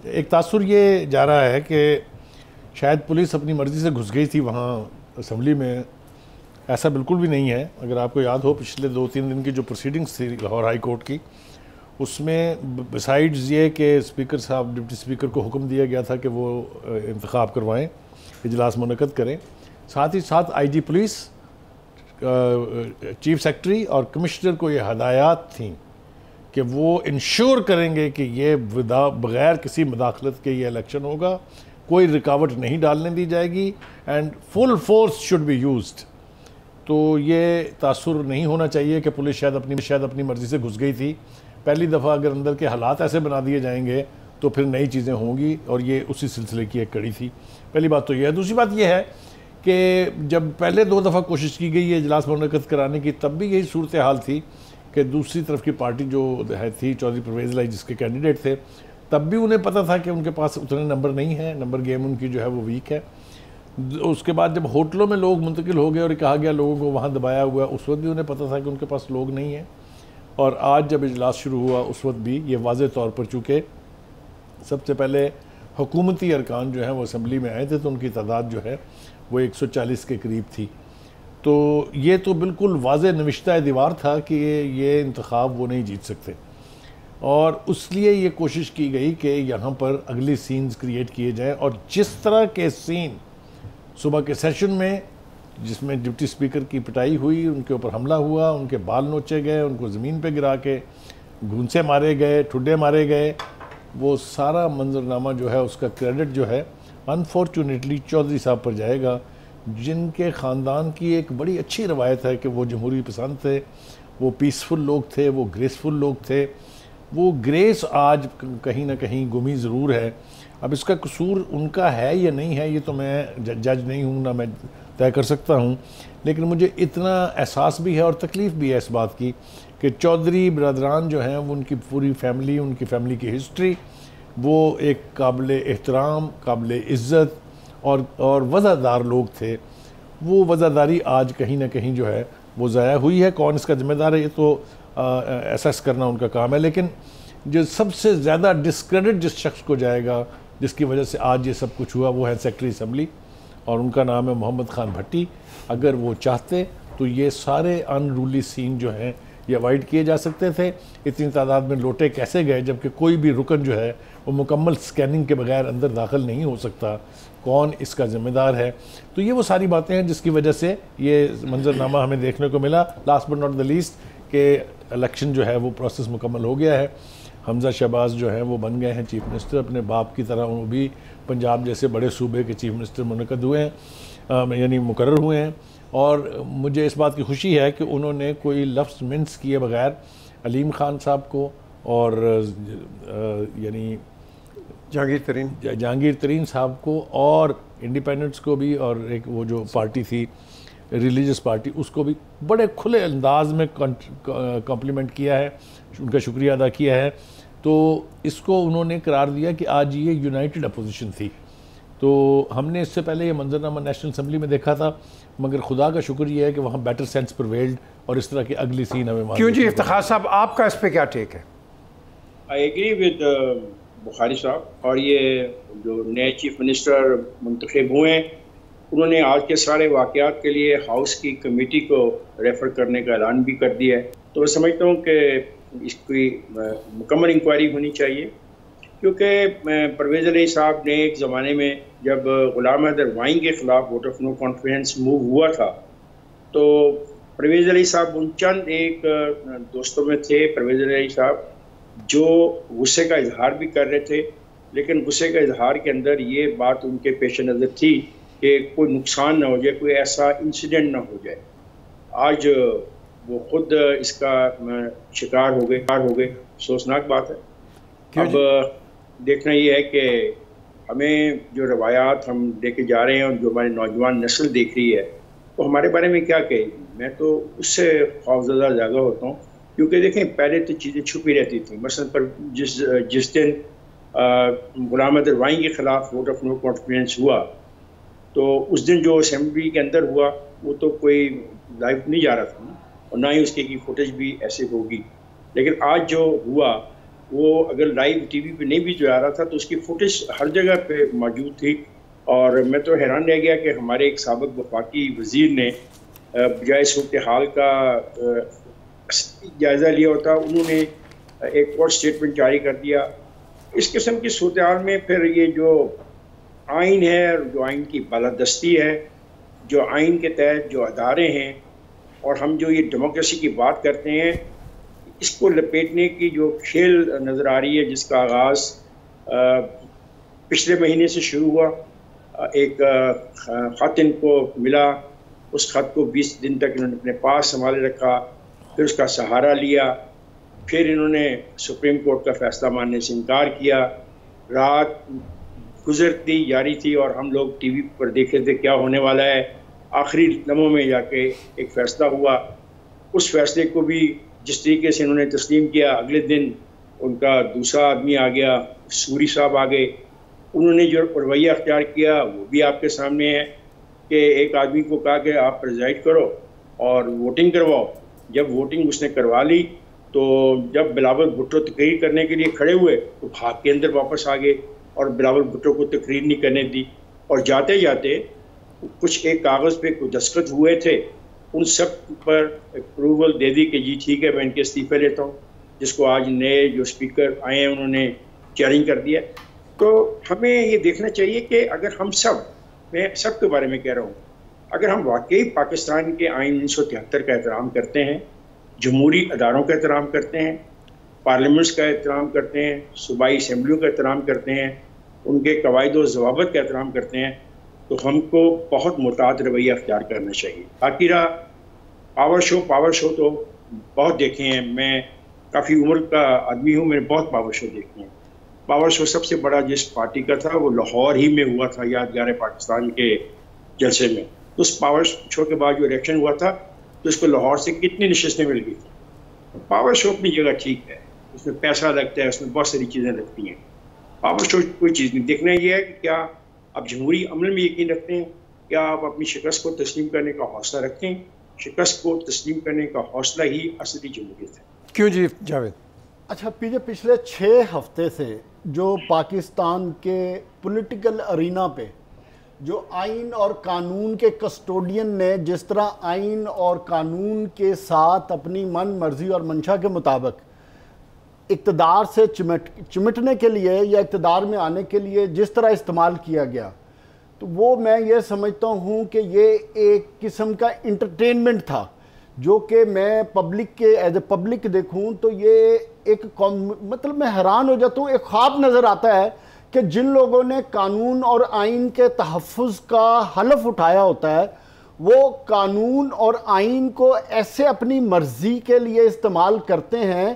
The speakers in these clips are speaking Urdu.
ایک تاثر یہ جا رہا ہے کہ شاید پولیس اپنی مرضی سے گھس گئی تھی وہاں اسمبلی میں. ایسا بالکل بھی نہیں ہے. اگر آپ کو یاد ہو پچھلے 2-3 دن کی جو پروسیڈنگز تھی لاہور ہائی کورٹ کی، اس میں بسائیڈز یہ کہ اسپیکر صاحب ڈپٹی اسپیکر کو حکم دیا گیا تھا کہ وہ انتخاب کروائیں، اجلاس منعقد کریں، ساتھ ہی ساتھ آئی جی پولیس، چیف سیکرٹری اور کمشنر کو یہ ہدایات تھیں کہ وہ انشور کریں گے کہ یہ بغیر کسی مداخلت کے یہ الیکشن ہوگا، کوئی رکاوٹ نہیں ڈالنے دی جائے گی، and full force should be used. تو یہ تاثر نہیں ہونا چاہیے کہ پولیس شاید اپنی مرضی سے گھس گئی تھی. پہلی دفعہ اگر اندر کے حالات ایسے بنا دیے جائیں گے تو پھر نئی چیزیں ہوں گی، اور یہ اسی سلسلے کی ایک کڑی تھی. پہلی بات تو یہ ہے. دوسری بات یہ ہے کہ جب پہلے 2 دفعہ کوشش کی گئی ہے اجلاس منعقد کرانے کی، تب بھی یہی صورتحال تھی کہ دوسری طرف کی پارٹی جو تھی چودھری پرویز الہی جس کے کینڈیڈیٹ تھے، تب بھی انہیں پتہ تھا کہ ان کے پاس اتنے نمبر نہیں ہیں، نمبر گیم ان کی جو ہے وہ ویک ہے. اس کے بعد جب ہوٹلوں میں لوگ منتقل ہو گئے اور کہا گیا لوگوں کو وہاں دبایا ہوا ہے، اس وقت بھی انہیں پتہ تھا کہ ان کے پاس لوگ نہیں ہیں. اور آج جب اجلاس شروع ہوا اس وقت بھی یہ واضح طور پر، چونکہ سب سے پہلے حکومتی ارکان جو ہیں وہ اسمبلی میں آئے تھے تو ان کی تعداد جو ہے وہ 140 کے قریب تھی. تو یہ تو بالکل واضح نوشتہ دیوار تھا کہ یہ انتخاب وہ نہیں جیت سکتے، اور اس لیے یہ کوشش کی گئی کہ یہاں پر اگلی سینز کریٹ کیے جائیں. اور جس طرح کے سین صبح کے سیشن میں، جس میں ڈپٹی اسپیکر کی پٹائی ہوئی، ان کے اوپر حملہ ہوا، ان کے بال نوچے گئے، ان کو زمین پہ گرا کے گھونسے مارے گئے، ٹھڈے مارے گئے، وہ سارا منظرنامہ جو ہے اس کا کریڈٹ جو ہے انفارچونیٹلی چودھری صاحب پر جائے گا، جن کے خاندان کی ایک بڑی اچھی روایت ہے کہ وہ جمہوری پسند تھے، وہ پیسفل لوگ تھے، وہ گریسفل لوگ تھے. وہ گریس آج کہیں نہ کہیں گمی ضرور ہے. اب اس کا قصور ان کا ہے یا نہیں ہے یہ تو میں جج نہیں ہوں، نہ میں طے کر سکتا ہوں، لیکن مجھے اتنا احساس بھی ہے اور تکلیف بھی ہے اس بات کی کہ چودھری برادران جو ہیں وہ ان کی پوری فیملی، ان کی فیملی کی ہسٹری، وہ ایک قابل احترام، قابل عزت اور وزادار لوگ تھے. وہ وزاداری آج کہیں نہ کہیں جو ہے وہ ضائع ہوئی ہے. کون اس کا ذمہ دار ہے یہ تو ایسیس کرنا ان کا کام ہے، لیکن جو سب سے زیادہ ڈسکریڈٹ جس شخص کو جائے گا، جس کی وجہ سے آج یہ سب کچھ ہوا، وہ ہے سیکرٹری اسمبلی، اور ان کا نام ہے محمد خان بھٹی. اگر وہ چاہتے تو یہ سارے ان روللی سین جو ہیں یہ اوائڈ کیے جا سکتے تھے. اتنی تعداد میں لوٹے کیسے گئے جبکہ کوئی بھی رکن جو ہے وہ مکمل سکیننگ کے بغیر اندر داخل نہیں ہو سکتا؟ کون اس کا ذمہ دار ہے؟ تو یہ وہ ساری باتیں ہیں جس کی وجہ سے یہ منظرنامہ ہمیں دیکھنے کو ملا. Last but not the least کہ الیکشن جو ہے وہ پروسیس مکمل ہو گیا ہے. حمزہ شہباز جو ہیں وہ بن گئے ہیں چیف منسٹر، اپنے باپ کی طرح وہ بھی پنجاب جیسے بڑے صوبے کے چیف منسٹر منعقد ہوئے ہیں، یعنی مقرر ہوئے ہیں. اور مجھے اس بات کی خوشی ہے کہ انہوں نے کوئی لفظ منس کیے بغیر علیم خان صاحب کو اور یعنی جہانگیر ترین صاحب کو اور انڈیپینڈنٹس کو بھی، اور ایک وہ جو پارٹی تھی ریلیجس پارٹی، اس کو بھی بڑے کھلے انداز میں کمپلیمنٹ کیا ہے، ان کا شکریہ ادا کیا ہے. تو اس کو انہوں نے قرار دیا کہ آج یہ یونائٹڈ اپوزیشن تھی. تو ہم نے اس سے پہلے یہ منظرنامہ نیشنل اسمبلی میں دیکھا تھا، مگر خدا کا شکر یہ ہے کہ وہاں بیٹر سینس پرویلڈ، اور اس طرح کی اگلی سین ہمیں کیوں جی افتخار صاحب آپ کا اس پہ کیا ٹیک ہے؟ آئی ایگری ود بخاری صاحب. اور یہ جو نئے چیف منسٹر منتخب ہوئے ہیں انہوں نے آج کے سارے واقعات کے لیے ہاؤس کی کمیٹی کو ریفر کرنے کا اعلان بھی کر دیا ہے. تو میں سمجھتا ہوں کہ اس کی مکمل انکوائری ہونی چاہیے، کیونکہ پرویز الہی صاحب نے ایک زمانے میں جب غلام حیدر وائن کے خلاف vote of no confidence move ہوا تھا تو پرویز الہی صاحب ان چند ایک دوستوں میں تھے، پرویز الہی صاحب جو غصے کا اظہار بھی کر رہے تھے، لیکن غصے کا اظہار کے اندر یہ بات ان کے پیش نظر تھی کہ کوئی نقصان نہ ہو جائے، کوئی ایسا انسیڈنٹ نہ ہو جائے. آج وہ خود اس کا شکار ہو گئے. افسوسناک بات ہے. اب دیکھنا یہ ہے کہ ہمیں جو روایات ہم لے کے جا رہے ہیں اور جو ہماری نوجوان نسل دیکھ رہی ہے وہ ہمارے بارے میں کیا کہے گی. میں تو اس سے خوفزدہ زیادہ ہوتا ہوں، کیونکہ دیکھیں پہلے تو چیزیں چھپی رہتی تھیں. مثلا پر جس دن غلام حیدر وائن کے خلاف ووٹ آف نو کانفیڈنس ہوا تو اس دن جو اسمبلی کے اندر ہوا وہ تو کوئی لائیو نہیں جا رہا تھا نا، اور نہ ہی اس کی فوٹیج بھی ایسے ہوگی. لیکن آج جو ہوا وہ اگر لائیو ٹی وی پہ نہیں بھی جو آ رہا تھا تو اس کی فوٹیج ہر جگہ پہ موجود تھی. اور میں تو حیران رہ گیا کہ ہمارے ایک سابق وفاقی وزیر نے بجائے صورتحال کا جائزہ لیا ہوتا انہوں نے ایک اور سٹیٹمنٹ جاری کر دیا. اس قسم کی صورتحال میں پھر یہ جو آئین ہے، جو آئین کی بالادستی ہے، جو آئین کے تحت جو ادارے ہیں، اور ہم جو یہ ڈیموکریسی کی بات کرتے ہیں، اس کو لپیٹنے کی جو کھیل نظر آ رہی ہے، جس کا آغاز پچھلے مہینے سے شروع ہوا. ایک خط ان کو ملا، اس خط کو 20 دن تک انہوں نے اپنے پاس سنبھالے رکھا، پھر اس کا سہارا لیا، پھر انہوں نے سپریم کورٹ کا فیصلہ ماننے سے انکار کیا. رات گزرتی جاری تھی اور ہم لوگ ٹی وی پر دیکھ رہے تھے کیا ہونے والا ہے. آخری لمحوں میں جا کے ایک فیصلہ ہوا. اس فیصلے کو بھی جس طریقے سے انہوں نے تسلیم کیا، اگلے دن ان کا دوسرا آدمی آ گیا، سوری صاحب آ گئے. انہوں نے جو رویہ اختیار کیا وہ بھی آپ کے سامنے ہے کہ ایک آدمی کو کہا کہ آپ پریزائڈ کرو اور ووٹنگ کرواؤ. جب ووٹنگ اس نے کروا لی تو جب بلاول بھٹو تقریر کرنے کے لیے کھڑے ہوئے تو بھاگ کے اندر واپس آ گئے اور بلاول بھٹو کو تقریر نہیں کرنے دی. اور جاتے جاتے کچھ ایک کاغذ پہ کچھ دستخط ہوئے تھے، ان سب پر اپروول دے دی کہ جی ٹھیک ہے میں ان کے استعفے لیتا ہوں، جس کو آج نئے جو اسپیکر آئے ہیں انہوں نے چیئرنگ کر دیا. تو ہمیں یہ دیکھنا چاہیے کہ اگر ہم سب، میں سب کے بارے میں کہہ رہا ہوں، اگر ہم واقعی پاکستان کے آئین 1973 کا احترام کرتے ہیں، جمہوری اداروں کا احترام کرتے ہیں، پارلیمنٹس کا احترام کرتے ہیں، صوبائی اسمبلیوں کا احترام کرتے ہیں، ان کے قواعد و ضوابط کا احترام کرتے ہیں، تو ہم کو بہت محتاط رویہ اختیار کرنا چاہیے. باقی رہا پاور شو تو بہت دیکھے ہیں، میں کافی عمر کا آدمی ہوں، میں نے بہت پاور شو دیکھے ہیں. پاور شو سب سے بڑا جس پارٹی کا تھا وہ لاہور ہی میں ہوا تھا، یادگار پاکستان کے جلسے میں. تو اس پاور شو کے بعد جو الیکشن ہوا تھا تو اس کو لاہور سے کتنی نشستیں مل گئی تھیں. پاور شو اپنی جگہ ٹھیک ہے، اس میں پیسہ لگتا ہے، اس میں بہت ساری چیزیں لگتی ہیں. پاور شو کوئی چیز نہیں. دیکھنا یہ ہے کہ کیا آپ جمہوری عمل میں یقین رکھتے ہیں، کیا آپ اپنی شکست کو تسلیم کرنے کا حوصلہ رکھتے ہیں. شکست کو تسلیم کرنے کا حوصلہ ہی اصلی جمہوریت ہے. کیوں جی جاوید؟ اچھا پچھلے 6 ہفتے سے جو پاکستان کے پولیٹیکل ارینا پہ جو آئین اور قانون کے کسٹوڈین نے جس طرح آئین اور قانون کے ساتھ اپنی من مرضی اور منشا کے مطابق اقتدار سے چمٹنے کے لیے یا اقتدار میں آنے کے لیے جس طرح استعمال کیا گیا، تو وہ میں یہ سمجھتا ہوں کہ یہ ایک قسم کا انٹرٹینمنٹ تھا، جو کہ میں پبلک کے ایز اے پبلک دیکھوں تو یہ ایک مطلب میں حیران ہو جاتا ہوں. ایک خواب نظر آتا ہے کہ جن لوگوں نے قانون اور آئین کے تحفظ کا حلف اٹھایا ہوتا ہے، وہ قانون اور آئین کو ایسے اپنی مرضی کے لیے استعمال کرتے ہیں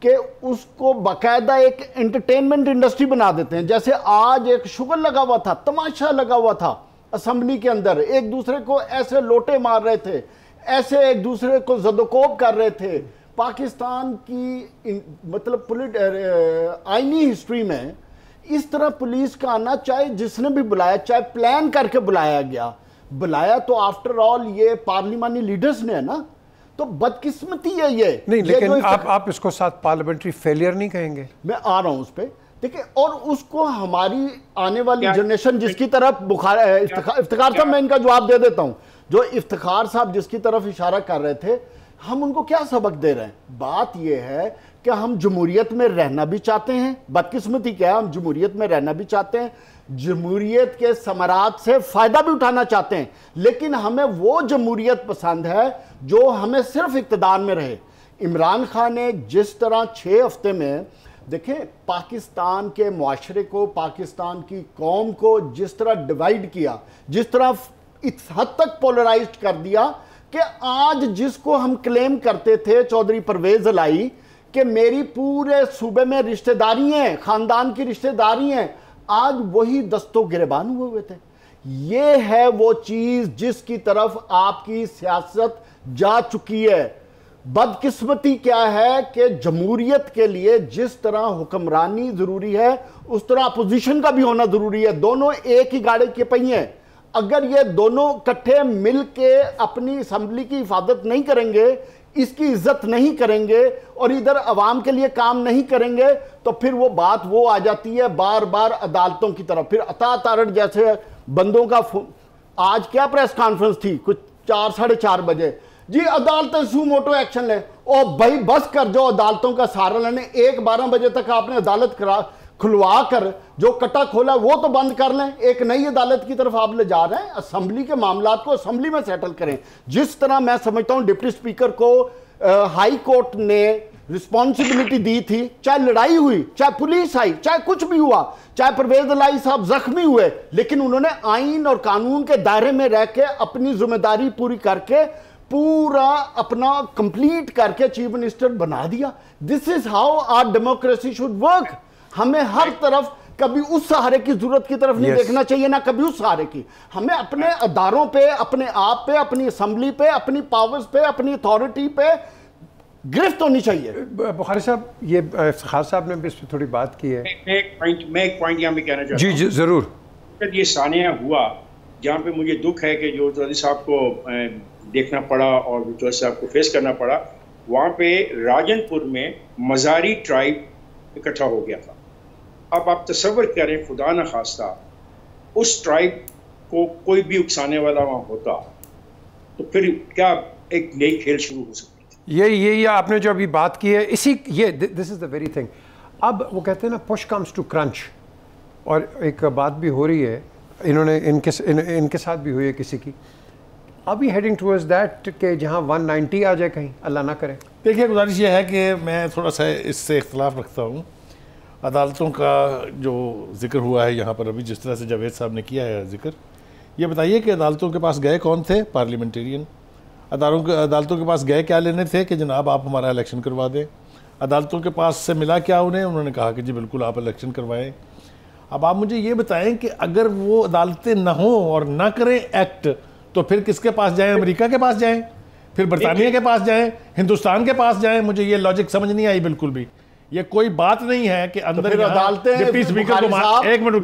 کہ اس کو باقاعدہ ایک انٹرٹینمنٹ انڈسٹری بنا دیتے ہیں. جیسے آج ایک شغل لگا ہوا تھا، تماشا لگا ہوا تھا اسمبلی کے اندر، ایک دوسرے کو ایسے لوٹے مار رہے تھے، ایسے ایک دوسرے کو زد و کوب کر رہے تھے. پاکستان کی مطلب آئینی ہسٹری میں اس طرح پولیس کا آنا، چاہے جس نے بھی بلایا، چاہے پلان کر کے بلایا گیا، بلایا تو آفٹر آل یہ پارلیمانی لیڈرز نے ہے نا. تو بدقسمتی ہے یہ نہیں، لیکن آپ اس کو ساتھ پارلیمنٹری فیلئر نہیں کہیں گے؟ میں آ رہا ہوں اس پہ. دیکھیں، اور اس کو ہماری آنے والی جنریشن جس کی طرف افتخار صاحب، میں ان کا جواب دے دیتا ہوں، جو افتخار صاحب جس کی طرف اشارہ کر رہے تھے، ہم ان کو کیا سبق دے رہے ہیں؟ بات یہ ہے کہ ہم جمہوریت میں رہنا بھی چاہتے ہیں. بدقسمتی کیا ہے، ہم جمہوریت میں رہنا بھی چاہتے ہیں، جمہوریت کے ثمرات سے فائدہ بھی اٹھانا چاہتے ہیں، لیکن ہمیں وہ جمہوریت پسند ہے جو ہمیں صرف اقتدار میں رہے. عمران خان نے جس طرح 6 ہفتے میں دیکھیں پاکستان کے معاشرے کو، پاکستان کی قوم کو جس طرح ڈیوائیڈ کیا، جس طرح اس حد تک پولرائزڈ کر دیا کہ آج جس کو ہم کلیم کرتے تھے چودھری پرویز الہی کہ میری پورے صوبے میں رشتہ داری ہیں، خاندان کی رشتہ داری ہیں، آج وہی دستوں گریبان ہوئے تھے. یہ ہے وہ چیز جس کی طرف آپ کی سیاست جا چکی ہے. بدقسمتی کیا ہے کہ جمہوریت کے لیے جس طرح حکمرانی ضروری ہے اس طرح اپوزیشن کا بھی ہونا ضروری ہے. دونوں ایک ہی گاڑی کے پہیے ہیں. اگر یہ دونوں کٹھے مل کے اپنی اسمبلی کی حفاظت نہیں کریں گے، اس کی عزت نہیں کریں گے اور ادھر عوام کے لیے کام نہیں کریں گے تو پھر وہ بات وہ آ جاتی ہے بار بار عدالتوں کی طرف. پھر عطا تارڑ جیسے بندوں کا آج کیا پریس کانفرنس تھی کچھ 4 ساڑھے 4 بجے, جی عدالتیں سو موٹو ایکشن لیں. او بھائی بس کر جو عدالتوں کا سہارا لینے, 1-12 بجے تک آپ نے عدالت کھلوا کر جو کٹا کھولا وہ تو بند کر لیں. ایک نئی عدالت کی طرف آپ لے جا رہے ہیں. اسمبلی کے معاملات کو اسمبلی میں سیٹل کریں. جس طرح میں سمجھتا ہوں ڈپٹی اسپیکر کو ہائی کورٹ نے رسپانسبلٹی دی تھی, چاہے لڑائی ہوئی, چاہے پولیس آئی, چاہے کچھ بھی ہوا, چاہے پرویز الہی صاحب زخمی ہوئے, لیکن انہوں نے آئین اور قانون کے دائرے میں رہ کے اپنی ذمہ داری پوری کر کے پورا اپنا کمپلیٹ کر کے چیف منسٹر بنا دیا. This is how our democracy should work. ہمیں ہر طرف کبھی اس سہارے کی ضرورت کی طرف نہیں دیکھنا چاہیے, نہ کبھی اس سہارے کی. ہمیں اپنے اداروں پہ, اپنے آپ پہ, اپنی اسمبلی پہ, اپنی پاورز پہ, اپنی اتھارٹی پہ گرفت ہونی چاہیے. بخاری صاحب, یہ افتخار صاحب نے بھی اس پہ تھوڑی بات کی ہے. میں ایک پوائنٹ یہاں پہ کہنا چاہتا ہوں. جی ضرور. یہ سانحہ ہوا جہاں پہ مجھے دکھ ہے کہ جو چودھری صاحب کو دیکھنا پڑا اور چودھری صاحب کو فیس کرنا پڑا, وہاں پہ راجن پور میں مزاری ٹرائب اکٹھا ہو گیا تھا. اب آپ تصور کریں خدا نہ خواستہ اس ٹرائب کو کوئی بھی اکسانے والا وہاں ہوتا تو پھر کیا ایک نئی کھیل شروع ہو سکتی تھی. یہ آپ نے جو ابھی بات کی ہے, اسی یہ دس از دا ویری تھنگ. اب وہ کہتے ہیں نا پش کمز ٹو کرنچ, اور ایک بات بھی ہو رہی ہے, انہوں نے ان کے ساتھ بھی ہوئی ہے کسی کی, ابھی ہیڈنگ ٹورڈز دیٹ کہ جہاں 190 آ جائے کہیں, اللہ نہ کرے. دیکھیے گزارش یہ ہے کہ میں تھوڑا سا اس سے اختلاف رکھتا ہوں. عدالتوں کا جو ذکر ہوا ہے یہاں پر ابھی, جس طرح سے جاوید صاحب نے کیا ہے ذکر, یہ بتائیے کہ عدالتوں کے پاس گئے کون تھے؟ پارلیمنٹیرین. عدالتوں کے پاس گئے کیا لینے تھے کہ جناب آپ ہمارا الیکشن کروا دیں. عدالتوں کے پاس سے ملا کیا انہوں نے کہا کہ جی بالکل آپ الیکشن کروائیں. اب آپ مجھے یہ بتائیں کہ اگر وہ عدالتیں نہ ہوں اور نہ کریں ایکٹ, تو پھر کس کے پاس جائیں؟ امریکہ کے پاس جائیں, پھر برطانیہ کے پاس جائیں, ہندوستان کے پاس جائیں؟ مجھے یہ لاجک سمجھ نہیں آئی بالکل بھی. یہ کوئی بات نہیں ہے کہ اندر ڈپٹی اسپیکر کو ایک منٹ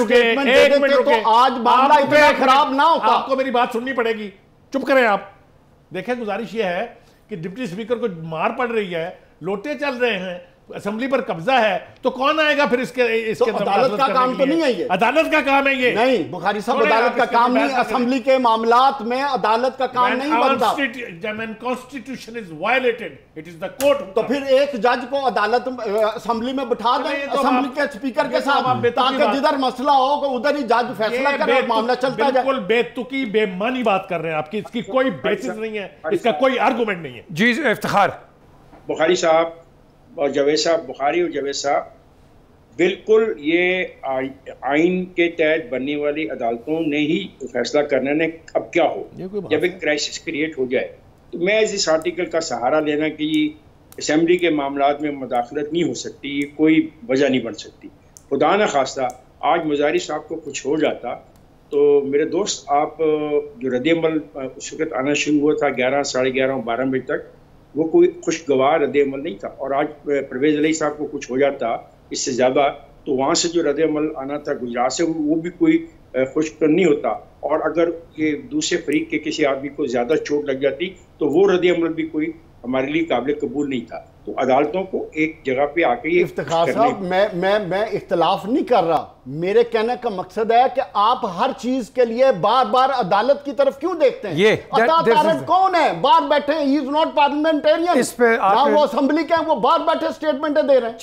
رکے, آج معاملہ اتنا خراب نہ ہوتا. آپ کو میری بات سننی پڑے گی, چپ کریں آپ. دیکھیں گزارش یہ ہے کہ ڈپٹی اسپیکر کو مار پڑ رہی ہے, لوٹے چل رہے ہیں, اسمبلی پر قبضہ ہے, تو کون آئے گا پھر اس کے عدالت کا کام تو نہیں ہے یہ. عدالت کا کام ہے یہ نہیں. بخاری صاحب عدالت کا کام نہیں, اسمبلی کے معاملات میں عدالت کا کام نہیں بنتا. Constitution is violated, it is the court. تو پھر ایک جج کو عدالت اسمبلی میں بٹھا دیں اسمبلی کے اسپیکر کے ساتھ, تاکہ جدھر مسئلہ ہو ادھر ہی جج فیصلہ کرے اور معاملہ چلتا جائے. بالکل بے تکی بے معنی بات کر رہے ہیں آپ کی, اس کی کوئی بیسس نہیں ہے, اس کا کوئی آرگومنٹ نہیں ہے. جی افتخار. بخاری صاحب اور جاوید صاحب, بخاری اور جاوید صاحب, بالکل یہ آئین کے تحت بننے والی عدالتوں نے ہی فیصلہ کرنا ہے اب کیا ہو. جب ایک کرائسس کریٹ ہو جائے تو میں اس آرٹیکل کا سہارا لینا کہ اسمبلی کے معاملات میں مداخلت نہیں ہو سکتی, یہ کوئی وجہ نہیں بن سکتی. خدا نہ خواستہ آج مزاری صاحب کو کچھ ہو جاتا تو میرے دوست, آپ جو رد عمل اس وقت آنا شروع ہوا تھا 11, ساڑھے 11, 12 بجے تک, وہ کوئی خوشگوار رد عمل نہیں تھا. اور آج پرویز الہی صاحب کو کچھ ہو جاتا اس سے زیادہ, تو وہاں سے جو رد عمل آنا تھا گجرات سے, وہ بھی کوئی خوش نہیں ہوتا. اور اگر یہ دوسرے فریق کے کسی آدمی کو زیادہ چوٹ لگ جاتی تو وہ رد عمل بھی کوئی ہمارے لیے قابل قبول نہیں تھا. تو عدالتوں کو ایک جگہ پہ آ کے افتخار صاحب, میں اختلاف نہیں کر رہا. میرے کہنے کا مقصد ہے کہ آپ ہر چیز کے لیے بار بار عدالت کی طرف کیوں دیکھتے ہیں؟ عطا تارڑ کون ہے؟ باہر بیٹھے ہیں, ہی از ناٹ پارلیمنٹیرین. وہ اسمبلی کے ہیں, وہ باہر بیٹھے اسٹیٹمنٹیں دے رہے ہیں.